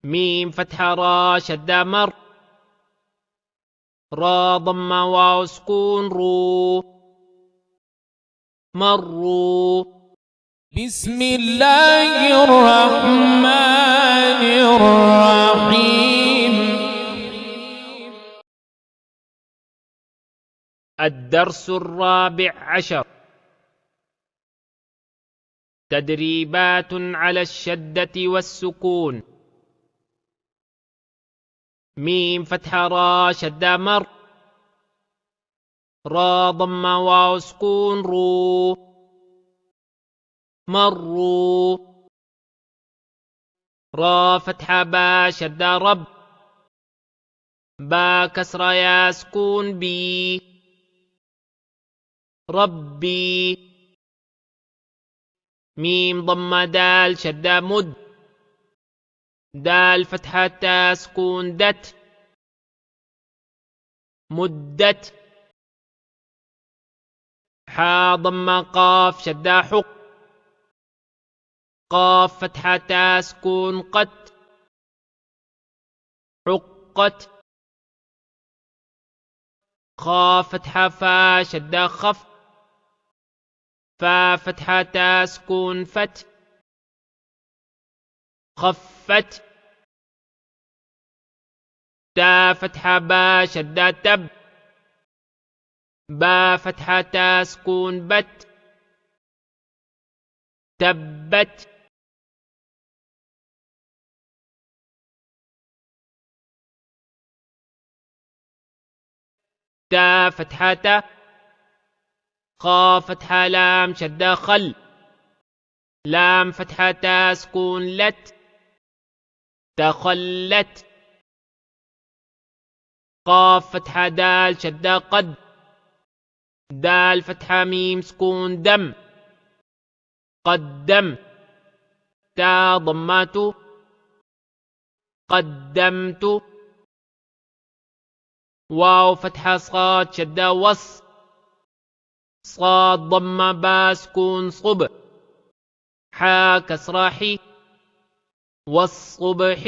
ميم فتحة را شدة مر. را ضمة واو سكون رو. مروا. بسم الله الرحمن الرحيم. الدرس الرابع عشر. تدريبات على الشدة والسكون. ميم فتحة را شدة مر. را ضمة واو سكون رو. مروا. را فتحة با شدة رب. با كسرة يا سكون بي. ربي. ميم ضمة دال شدة مد. دال فتحة تا سكون دت. مدت. حا ضمة قاف شدة حق. قاف فتحة تا سكون قت. حقت. خا فتحة فا شدة خف. فا فتحة تا سكون فت. خفت. تا فتحة با شدة تب. با فتحة تا سكون بت. تبت. تا فتحة تا. خا فتحة لام شدة خل. لام فتحة تا سكون لت. تخلت. قاف فتحة دال شدة قد. دال فتحة ميم سكون دم. قدم. تا ضمات. قدمت. واو فتحة صاد شدة وص. صاد ضمة با سكون صب. حا كسرة حي. والصبح.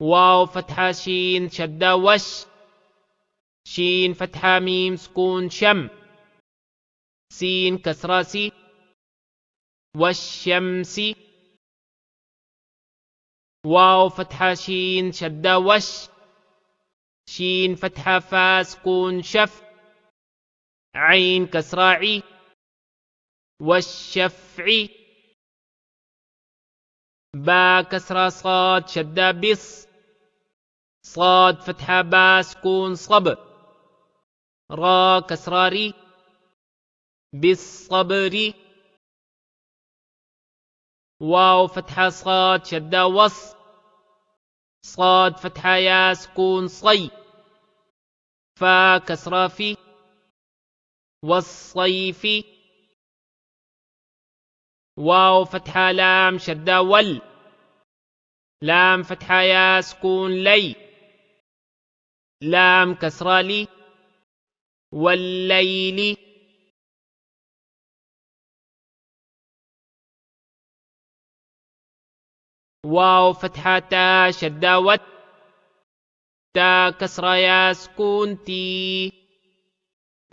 واو فتحة شين شدة وش. شين فتحة ميم سكون شم. سين كسرة سي. والشمس. واو فتحة شين شدة وش. شين فتحة فا سكون شف. عين كسرة عي. والشفع. با كسرة صاد شدة بص. صاد فتحة با سكون صب. را كسرة ري. بالصبر. واو فتحة صاد شدة وص. صاد فتحة يا سكون صي. فا كسرة في. والصيف. واو فتحة لام شدة ول. لام فتحة يا سكون لي. لام كسرة لي. والليل. واو فتحة تا شدة وت. تا كسرة يا سكون تي.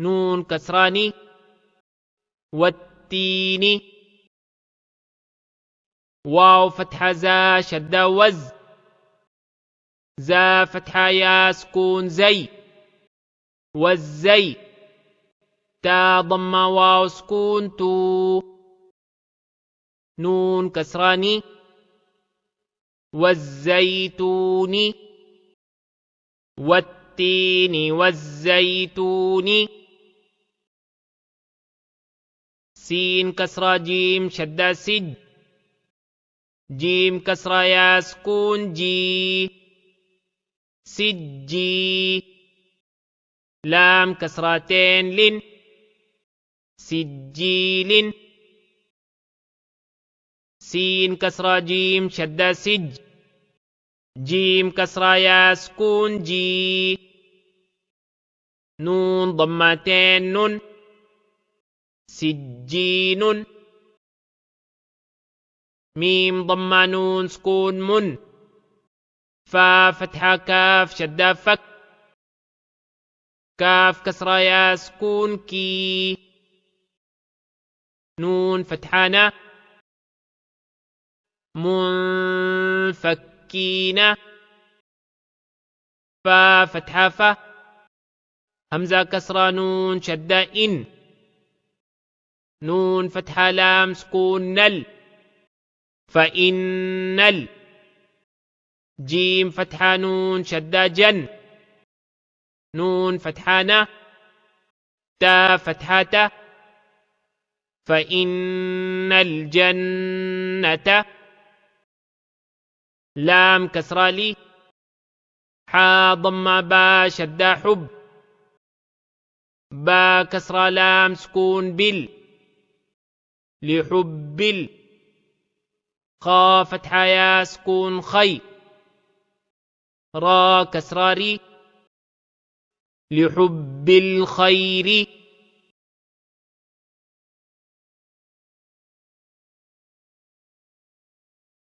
نون كسراني. والتين. واو فتحة زا شدة وز. زا فتحة يا سكون زي. والزي. تا ضمة واو سكون تو. نون كسراني. والزيتون. والتين والزيتون. سين كسرة جيم شدة سج. جيم كسرة يا سكون جي. سجي. لام كسرتين لن. سجيل. سين كسرة جيم شدة سج. جيم كسرة يا سكون جي. نون ضمتين نون. سجين. ميم ضمة نون سكون من فا فتحة كاف شدة فك كاف كسرة يا سكون كي نون فتحة نا منفكين فا فتحة فا همزة كسرة نون شدة إن نون فتحة لام سكون نل فإن نل جيم فتحة نون شدة جن نون فتحة نا تا فتحة تا فإن الجنة لام كسرة لي حا ضم با شدة حب با كسرة لام سكون بال لحب خا فتحة يا سكون خي را كسرة ري لحب الخير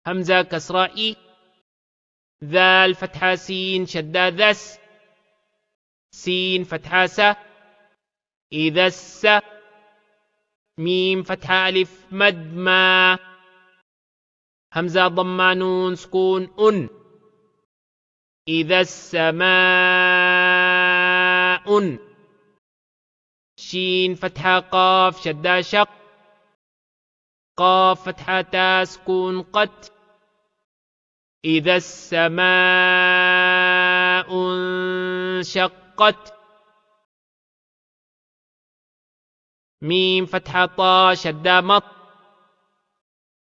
همزة كسرة إي ذال فتحة سين شدة ذس سين فتحة س إذا الس ميم فتحة ألف مد ما همزة ضمة نون سكون أن إذا السماء شين فتحة قاف شدة شق قاف فتحة تا سكون قت إذا السماء انشقت ميم فتحة طا شدة مط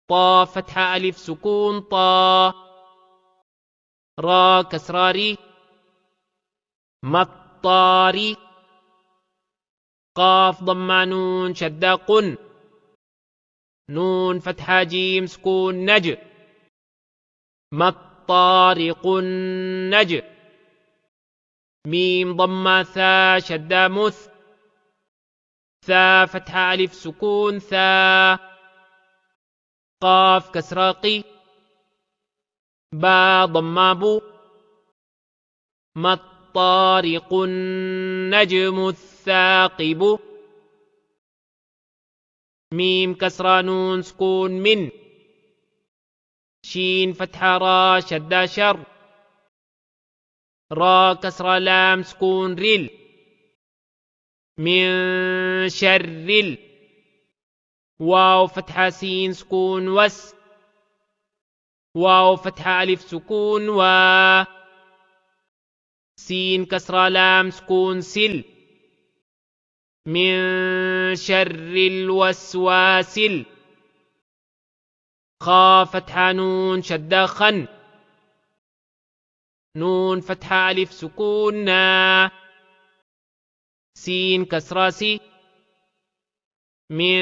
طا فتحة ألف سكون طا را كسراري مطاري قاف ضمة نون شدة قن نون فتحة جيم سكون نج مطارق النج ميم ضمة ثا شدة مث ثا فتحة ألف سكون ثا قاف كسراقي با ضمة بو مطارق النجم الثاقب ميم كسرة نون سكون من شين فتحة را شدة شر را كسرة لام سكون رل من شر واو فتحة سين سكون وس واو فتحة ألف سكون و سين كسرة لام سكون سل من شر الوسواس خا فتحة نون شدة خن نون فتحة ألف سكون نا سين كسرة سي من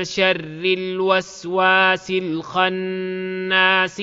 شر الوسواس الخناس